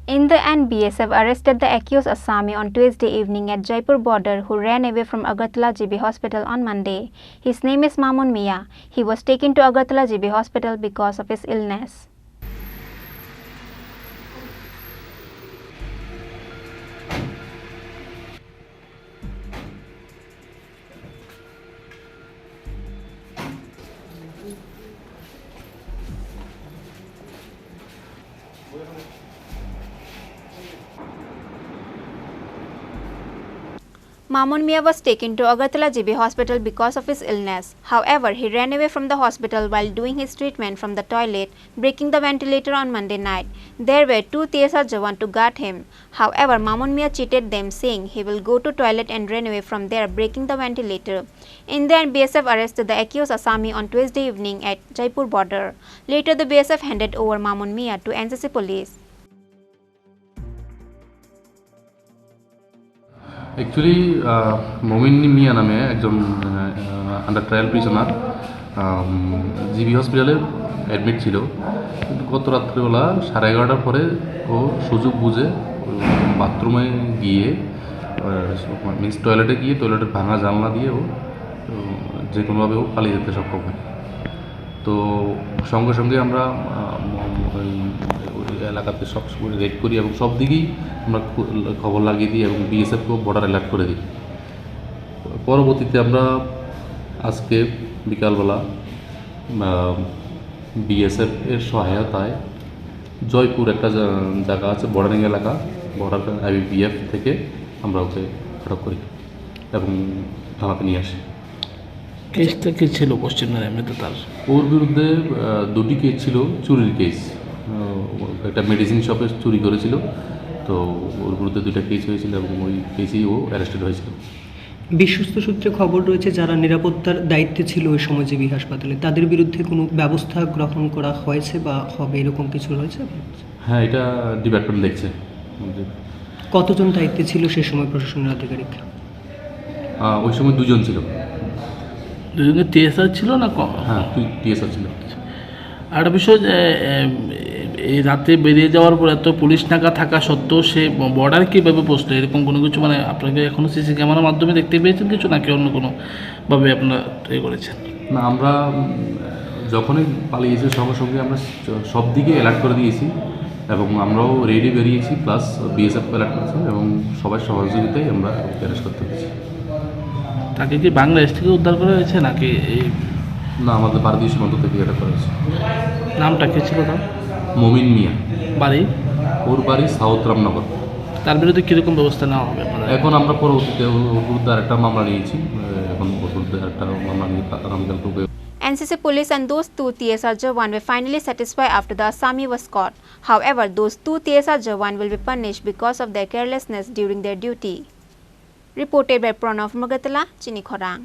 In the end, BSF arrested the accused Assami on Tuesday evening at Jaipur Border, who ran away from Agartala GB Hospital on Monday. His name is Mamun Mia. He was taken to Agartala GB Hospital because of his illness. Mamun Mia was taken to Agartala GB Hospital because of his illness. However, he ran away from the hospital while doing his treatment from the toilet, breaking the ventilator on Monday night. There were two TSR Jawan to guard him. However, Mamun Mia cheated them, saying he will go to toilet and ran away from there, breaking the ventilator. In the end, BSF arrested the accused Assami on Tuesday evening at Jaipur Border. Later, the BSF handed over Mamun Mia to NCC police. Actually, Momin Mia নামে একজন under trial prisoner GB হসপিটালে admit ছিল, কিন্তু গত রাত্রিবেলা 11:30টার পরে ও সুযোগ বুঝে বাথরুমে গিয়ে মিন্স টয়লেটে গিয়ে টয়লেটের ভাঙা জানলা দিয়ে ও যে কোনোভাবে ও পালিয়ে যেতে সক্ষম হয়। তো সঙ্গে সঙ্গে আমরা এলাকাতে সব রেড করি এবং সব দিকেই আমরা খবর লাগিয়ে দিই এবং বিএসএফকেও বর্ডার অ্যালার্ট করে দিই। পরবর্তীতে আমরা আজকে বিকালবেলা বিএসএফ এর সহায়তায় জয়পুর একটা জায়গা আছে বর্ডারিং এলাকা, বর্ডার আইবিএফ থেকে আমরা ওকে আটক করি এবং থানাতে নিয়ে আসি। কেসটা কি ছিল পশ্চিমবঙ্গের এমনিতে? তার ওর বিরুদ্ধে দুটি কেস ছিল, চুরির কেস, একটা মেডিসিন শপে চুরি করেছিল, তো ওর বিরুদ্ধে দুইটা কেস হয়েছিল এবং ওই কেসেই ও অ্যারেস্টেড হয়েছিল। বিশ্বস্ত সূত্রে খবর রয়েছে যারা নিরাপত্তার দায়িত্বে ছিল ওই সময় জিবি হাসপাতালে, তাদের বিরুদ্ধে কোনো ব্যবস্থা গ্রহণ করা হয়েছে বা হবে এরকম কিছু রয়েছে? হ্যাঁ, এটা ডিপার্টমেন্ট দেখছে। কতজন দায়িত্বে ছিল সে সময় প্রশাসনের আধিকারিক? ওই সময় দুজন ছিল। দুজনে টিএসআর ছিল না? হ্যাঁ, টিএসআর ছিল। আর একটা বিষয়, এই রাতে বেরিয়ে যাওয়ার পর এত পুলিশ নাকা থাকা সত্ত্বেও সে বর্ডার কীভাবে বসলো, এরকম কোনো কিছু মানে আপনাকে এখনও সিসি ক্যামেরার মাধ্যমে দেখতে পেয়েছেন কিছু, নাকি অন্য কোনোভাবে আপনারা এ করেছেন? না, আমরা যখনই পালিয়েছি সঙ্গে সঙ্গে আমরা সব দিকে অ্যালার্ট করে দিয়েছি এবং আমরাও রেডি বেরিয়েছি, প্লাস বিএসএফ অ্যালার্ট করেছি এবং সবার সহযোগিতায় আমরা অ্যারেস্ট করতে পেরেছি। তাকে কি বাংলাদেশ থেকে উদ্ধার করা হয়েছে নাকি? না, আমাদের ভারতীয় সীমান্ত থেকে এটা করা হয়েছে। নামটা কে ছিল তার? মমিন মিয়া। বাড়ি? ওর বাড়ি সাউথ রামনগর। তার বিরুদ্ধে কীরকম ব্যবস্থা নেওয়া হবে? এখন আমরা পরবর্তীতে ওর বিরুদ্ধে আরেকটা মামলা নিয়েছি, এখন ওর বিরুদ্ধে আরেকটা মামলা নিয়ে আগামীকালকে। NCC police and those two TSR Jawan were finally satisfied after the Assami was caught. However, those two TSR Jawan will be punished because of their carelessness during their duty. Reported by Pranav Mugatala, Chini, Khorang.